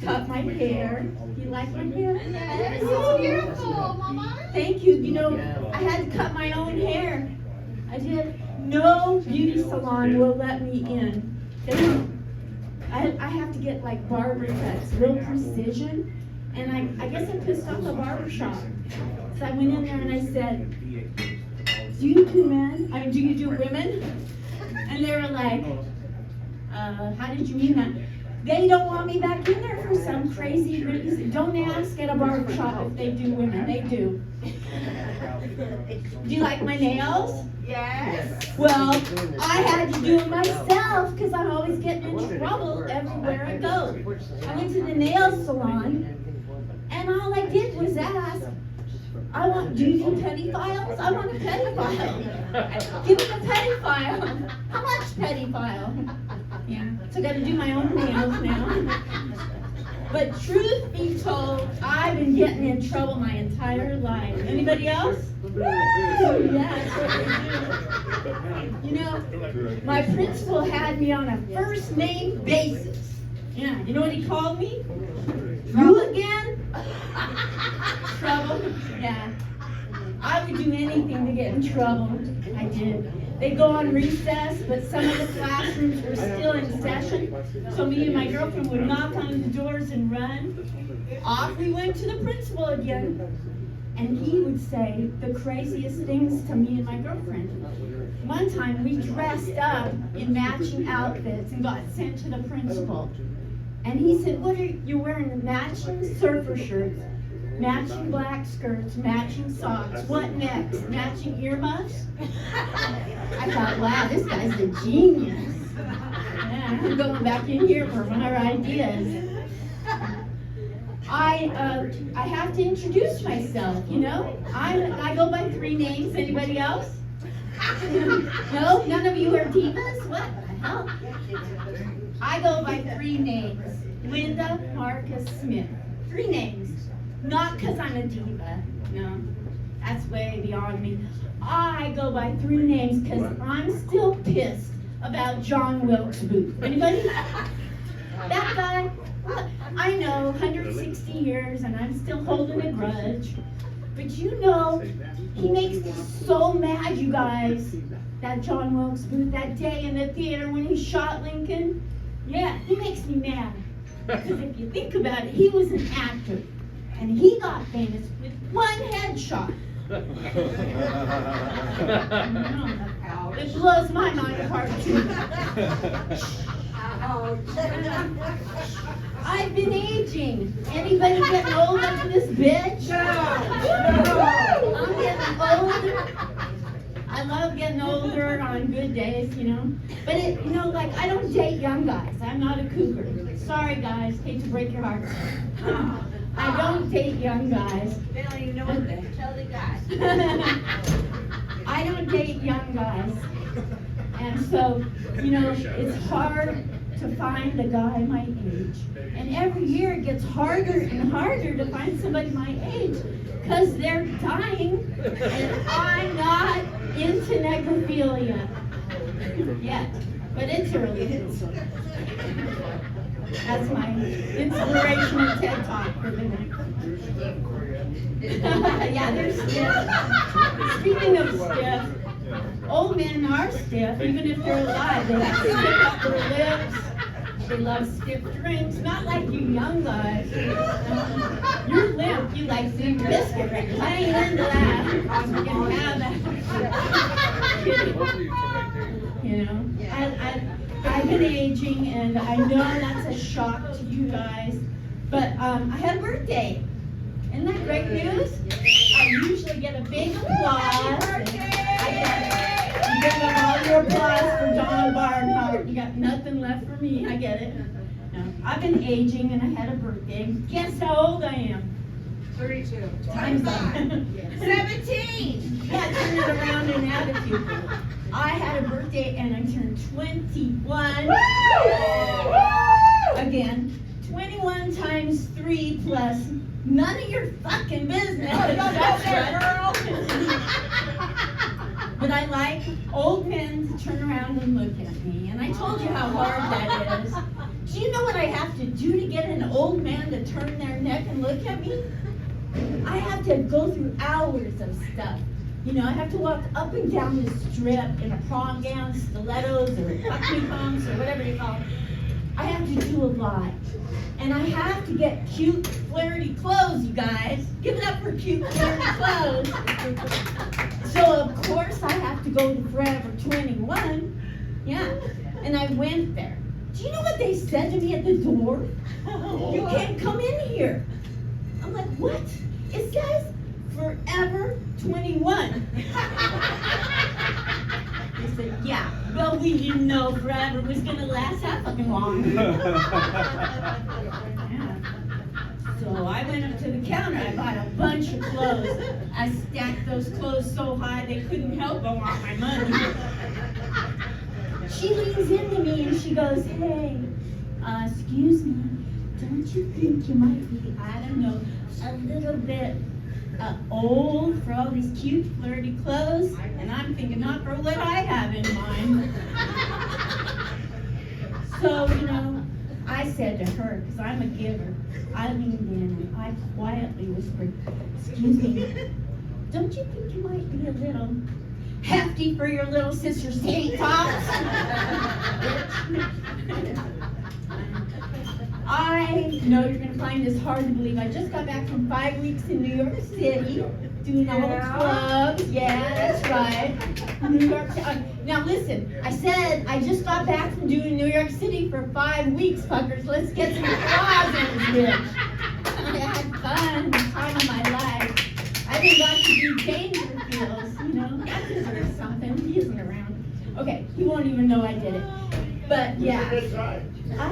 cut my hair. Do you like my hair? It's so beautiful, Mama. Thank you. You know, I had to cut my own hair. I did. No beauty salon will let me in. I have to get like barber cuts, real precision. And I guess I pissed off the barber shop. So I went in there and I said, do you do men? I mean, do you do women? And they were like, how did you mean that? They don't want me back in there for some crazy reason. Don't ask at a barber shop if they do women. They do. Do you like my nails? Yes. Well, I had to do it myself because I'm always getting in trouble everywhere I go. I went to the nail salon and all I did was ask, do you do petty files? I want a petty file. Give me a petty file. How much petty file? Yeah, so I got to do my own nails now. But truth be told, I've been getting in trouble my entire life. Anybody else? Woo! Yeah, you know, my principal had me on a first name basis. Yeah, you know what he called me? You again? Trouble? Yeah. I would do anything to get in trouble. I did. They'd go on recess, but some of the classrooms were still in session. So me and my girlfriend would knock on the doors and run. Off we went to the principal again. And he would say the craziest things to me and my girlfriend. One time we dressed up in matching outfits and got sent to the principal. And he said, what are you wearing? Matching surfer shirts, matching black skirts, matching socks. What next? Matching earmuffs? I thought, wow, this guy's a genius. Yeah, I'm going back in here for more ideas. I have to introduce myself, you know. I go by 3 names. Anybody else? No? None of you are divas? What the hell? I go by 3 names. Linda Marcus Smith. 3 names. Not because I'm a diva. No. That's way beyond me. I go by 3 names because I'm still pissed about John Wilkes Booth. Anybody? That guy? I know, 160 years and I'm still holding a grudge. But you know, he makes me so mad, you guys. That John Wilkes Booth, that day in the theater when he shot Lincoln. Yeah, he makes me mad. Because if you think about it, he was an actor. And he got famous with 1 headshot. It blows my mind apart too. I've been aging. Anybody getting old under this bitch? No. I'm getting older. I love getting older on good days, you know. But you know, like I don't date young guys. I'm not a cougar. Sorry guys, hate to break your hearts. I don't date young guys. They don't even know what the hell they got. I don't date young guys. And so, you know, it's hard to find a guy my age. And every year it gets harder and harder to find somebody my age because they're dying and I'm not into necrophilia yet. But it's early. That's my inspirational TED Talk for the night. Yeah, they're stiff. Speaking of stiff, old men are stiff, even if they're alive. They like to stick up their lips. They love stiff drinks, not like you young guys. You're limp. You like Zinc biscuit. I ain't into that. You can have that. You know, I've been aging, and I know that's a shock to you guys. But I had a birthday. Isn't that great news? I usually get a big applause. You give them all your applause for Donald Barnhart. You got nothing left for me. I get it. No, I've been aging and I had a birthday. Guess how old I am? 32. Time's up. 17. Yeah, turn it around in attitude. I had a birthday and I turned 21. Woo! Again, 21 times 3 plus none of your fucking business. That's right, girl. But I like old men to turn around and look at me. And I told you how hard that is. Do you know what I have to do to get an old man to turn their neck and look at me? I have to go through hours of stuff. You know, I have to walk up and down the strip in a prom gown, stilettos, or buckley pumps, or whatever you call it. I have to do a lot. And I have to get cute, flirty clothes, you guys. Give it up for cute, flirty clothes. So, of course, I have to go to Forever 21. Yeah. And I went there. Do you know what they said to me at the door? You can't come in here. I'm like, what? It says Forever 21. They said, yeah, well, we didn't know forever was going to last that fucking long. Yeah. So I went up to the counter, I bought a bunch of clothes. I stacked those clothes so high they couldn't help but want my money. She leans into me and she goes, hey, excuse me, don't you think you might be, I don't know, a little bit old for all these cute, flirty clothes? And I'm thinking, not for what I have in mind. So, you know, I said to her, because I'm a giver, I leaned in and I quietly whispered, excuse me, don't you think you might be a little hefty for your little sister's tank tops? I know you're going to find this hard to believe. I just got back from 5 weeks in New York City, doing all the clubs. Yeah, that's right. New York City. Now listen, I said I just got back from doing New York City for 5 weeks, fuckers. Let's get some applause in this bitch. I had fun, the time of my life. I even got to do Dangerfields, you know. That deserves something. He isn't around. Okay, he won't even know I did it. But yeah. I had a great time. Oh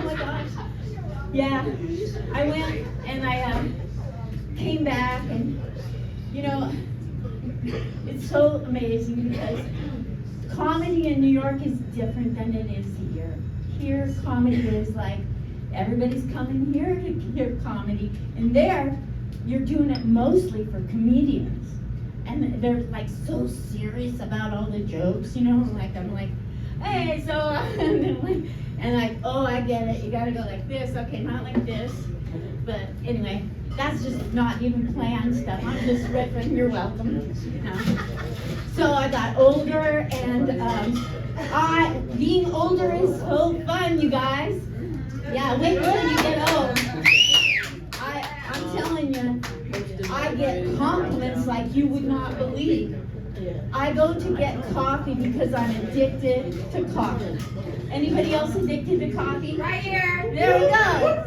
my gosh. Yeah. I went and I came back and, you know, it's so amazing because comedy in New York is different than it is here. Here, comedy is like, everybody's coming here to hear comedy. And there, you're doing it mostly for comedians. And they're like so serious about all the jokes, you know, I'm like, hey, so, and like, oh, I get it, you gotta go like this, okay, not like this. But anyway, that's just not even planned stuff. I'm just riffing, you're welcome. So I got older, and being older is so fun, you guys. Yeah, wait till you get old. I'm telling you, I get compliments like you would not believe. I go to get coffee because I'm addicted to coffee. Anybody else addicted to coffee? Right here. There we go.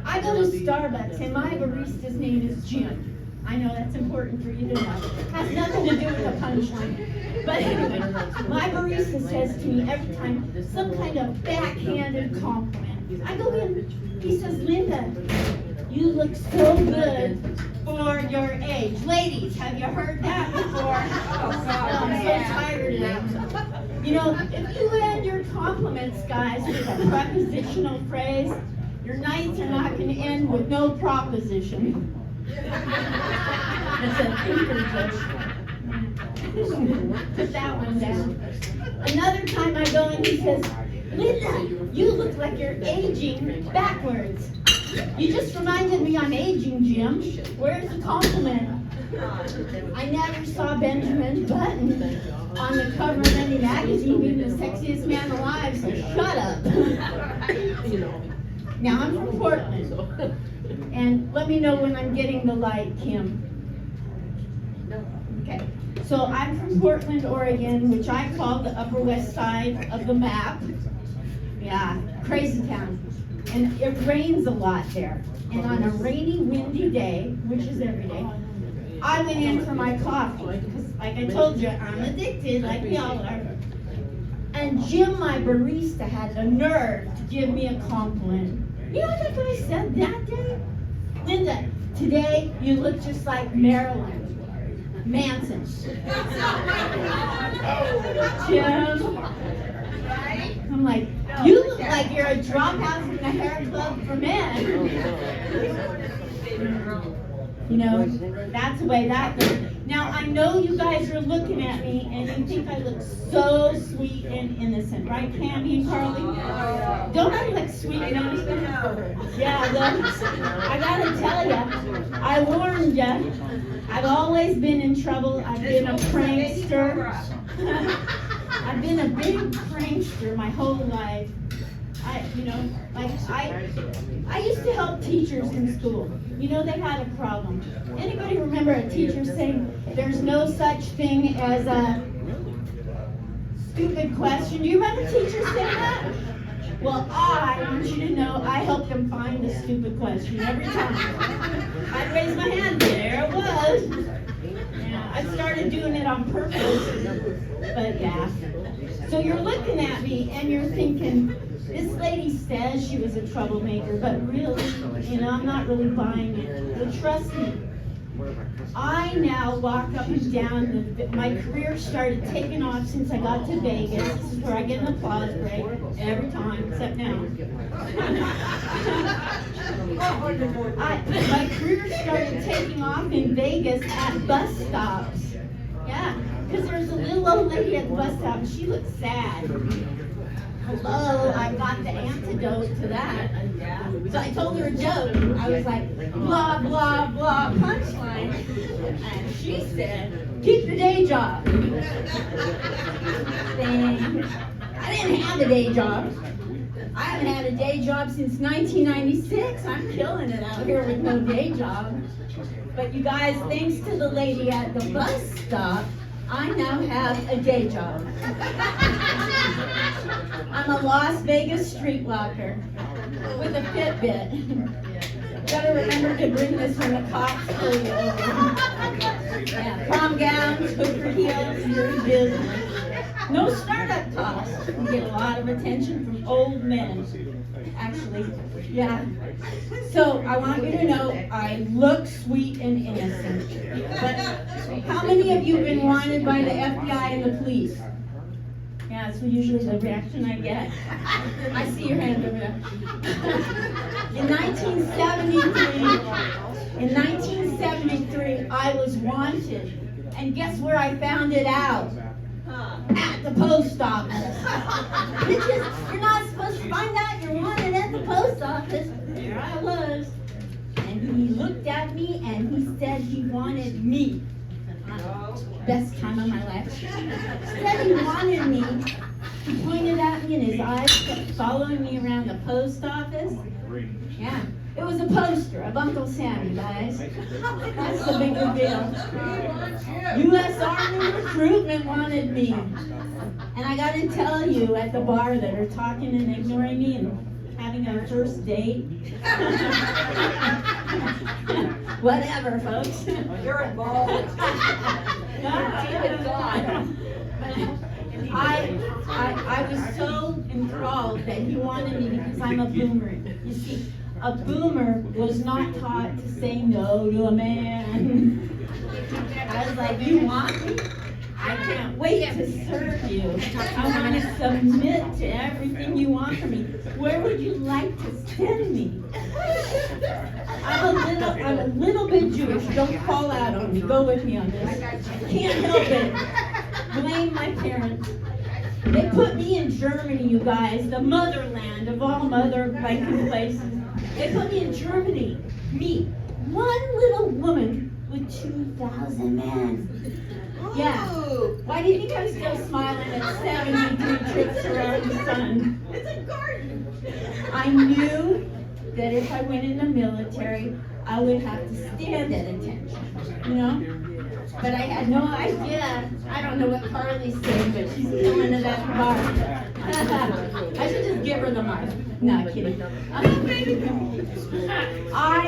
I go to Starbucks and my barista's name is Jim. I know that's important for you to know. Has nothing to do with the punchline. But anyway, my barista says to me every time some kind of backhanded compliment. I go in, he says, Linda, you look so good for your age. Ladies, have you heard that before? Oh, God, I'm so tired of it. You know, if you end your compliments, guys, with a prepositional phrase, your nights are not going to end with no proposition. It's a thinker joke. Put that one down. Another time I go and he says, Linda, you look like you're aging backwards. You just reminded me I'm aging, Jim. Where's the compliment? I never saw Benjamin Button on the cover of any magazine being the sexiest man alive, so shut up. Now I'm from Portland. And let me know when I'm getting the light, Kim. Okay. So I'm from Portland, Oregon, which I call the Upper West Side of the map. Yeah, crazy town. And it rains a lot there. And on a rainy, windy day, which is every day, I went in for my coffee. Because like I told you, I'm addicted like we all are. And Jim, my barista, had the nerve to give me a compliment. You know what that guy said that day? Linda, today you look just like Marilyn Manson. Jim, I'm like, you look like you're a dropout from the hair club for men. You know, that's the way that goes. Now, I know you guys are looking at me and you think I look so sweet and innocent, right, Cammy and Carly? Don't I look sweet and innocent? Yeah, I gotta tell ya, I warned ya. I've always been in trouble. I've been a prankster. I've been a big prankster my whole life. I used to help teachers in school. You know, they had a problem. Anybody remember a teacher saying there's no such thing as a stupid question? Do you remember teachers saying that? Well, I want you to know I helped them find a stupid question every time. I'd raise my hand, there it was. Yeah, I started doing it on purpose, but yeah. So you're looking at me and you're thinking, this lady says she was a troublemaker, but really, I'm not really buying it. But trust me, I now walk up and down, my career started taking off since I got to Vegas. This is where I get an applause break every time, except now. My career started taking off in Vegas at bus stops. Yeah, because there's a little old lady at the bus stop and she looked sad. Hello, I got the antidote to that. So I told her a joke. I was like, blah, blah, blah, punchline. And she said, keep your day job. I didn't have a day job. I haven't had a day job since 1996. I'm killing it out here with no day job. But you guys, thanks to the lady at the bus stop, I now have a day job. I'm a Las Vegas streetwalker with a Fitbit. Gotta remember to bring this when the cops pull you over. Yeah, prom gowns, hooker heels, your business. No startup costs. You get a lot of attention from old men. Actually, yeah. So I want you to know I look sweet and innocent. But how many of you have been wanted by the FBI and the police? Yeah, that's usually the reaction I get. I see your hand over there. In 1973, I was wanted. And guess where I found it out? At the post office. You're not supposed to find out you're wanted at the post office. There I was. And he looked at me and he said he wanted me. Best time of my life. Said he wanted me. He pointed at me and his eyes kept following me around the post office. Yeah. It was a poster of Uncle Sam, you guys. That's the big reveal. U.S. Army recruitment wanted me. And I got to tell you, at the bar that are talking and ignoring me and having a first date. Whatever, folks. You're involved. I was so enthralled that he wanted me because I'm a boomer. You see, a boomer was not taught to say no to a man. I was like, you want me? I can't wait to serve you. I want to submit to everything you want from me. Where would you like to send me? I'm a little bit Jewish. Don't fall out on me. Go with me on this. I can't help it. Blame my parents. They put me in Germany, you guys, the motherland of all mother-liking places. They put me in Germany. Me, one little woman with 2,000 men. Yeah. Why do you think I'm still smiling at 73 trips around the sun? It's a garden. I knew that if I went in the military, I would have to stand at attention, you know? But I had no idea. I don't know what Carly's saying, but she's killing it at the bar. I should just give her the mic. No, kidding. I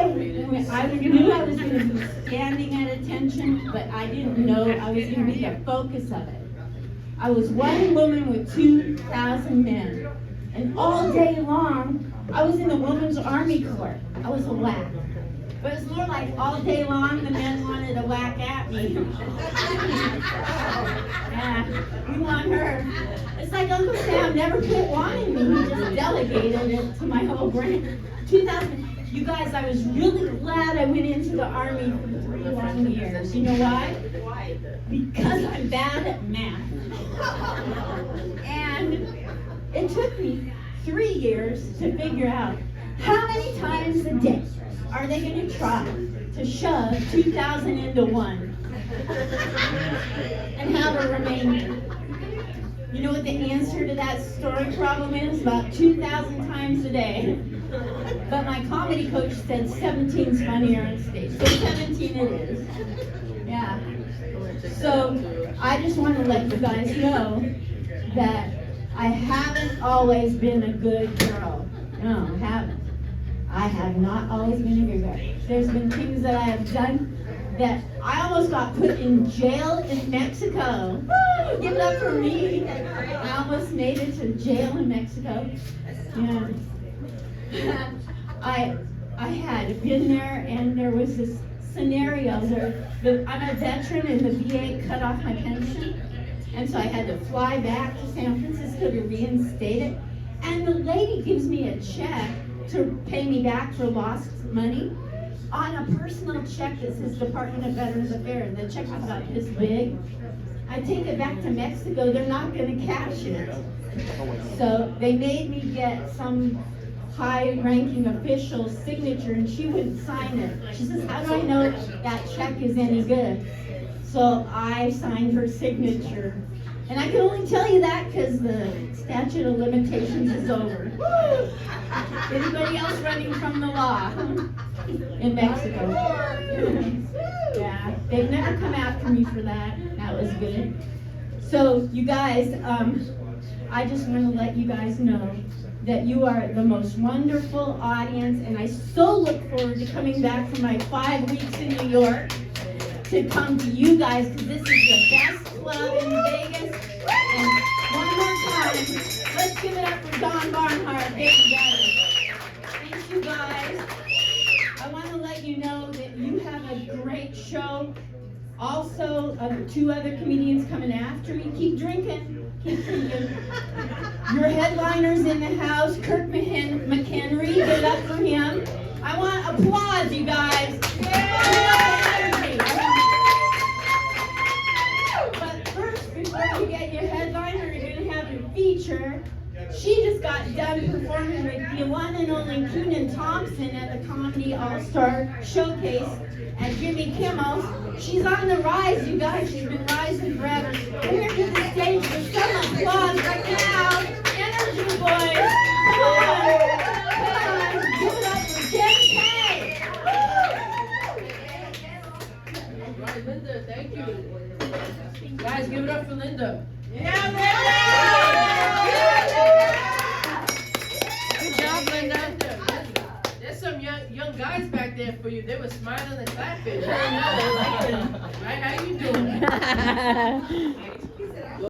knew I was going to be standing at attention, but I didn't know I was going to be the focus of it. I was one woman with 2,000 men. And all day long, I was in the Women's Army Corps. I was a whack. But it's more like all day long the men wanted to whack at me. Yeah, we want her. It's like Uncle Sam never quit wanting me. He just delegated it to my whole brain. 2000. You guys, I was really glad I went into the Army for 3 long years. You know why? Why? Because I'm bad at math. And it took me 3 years to figure out how many times a day are they going to try to shove 2,000 into 1 and have a remainder. You know what the answer to that story problem is? About 2,000 times a day. But my comedy coach said 17's funnier on stage. So 17 it is. Yeah. So I just want to let you guys know that I haven't always been a good girl. No, I haven't. I have not always been a good girl. There's been things that I have done that I almost got put in jail in Mexico. Woo! Give it up for me. I almost made it to jail in Mexico. Yeah. I had been there, and there was this scenario where I'm a veteran and the VA cut off my pension, and so I had to fly back to San Francisco to reinstate it, and the lady gives me a check to pay me back for lost money on a personal check that says Department of Veterans Affairs. The check was about this big. I take it back to Mexico, they're not gonna cash it. So they made me get some high-ranking official's signature, and she wouldn't sign it. She says, how do I know that check is any good? So I signed her signature. And I can only tell you that because the statute of limitations is over. Woo! Anybody else running from the law in Mexico? Yeah, they've never come after me for that. That was good. So you guys, I just want to let you guys know that you are the most wonderful audience, and I so look forward to coming back from my 5 weeks in New York to come to you guys, because this is the best club in Vegas. And one more time, let's give it up for Don Barnhart, getting better. Thank you guys. I want to let you know that you have a great show. Also, 2 other comedians coming after me. Keep drinking. Keep drinking. Your headliner's in the house, Kirk McHenry. Give it up for him. I want applause, you guys. But first, before you get your headliner, you're going to have your feature. She just got done performing with the one and only Kenan Thompson at the Comedy All-Star Showcase at Jimmy Kimmel's. She's on the rise, you guys. She's been rising forever. Come here to the stage for some applause right now. Energy, boys. Come on. Come on. Give it up for Jen Kay. All right, Linda, thank you. Guys, give it up for Linda. Yeah, Good job, Linda. There's some young guys back there for you. They were smiling and clapping. Right? How you doing?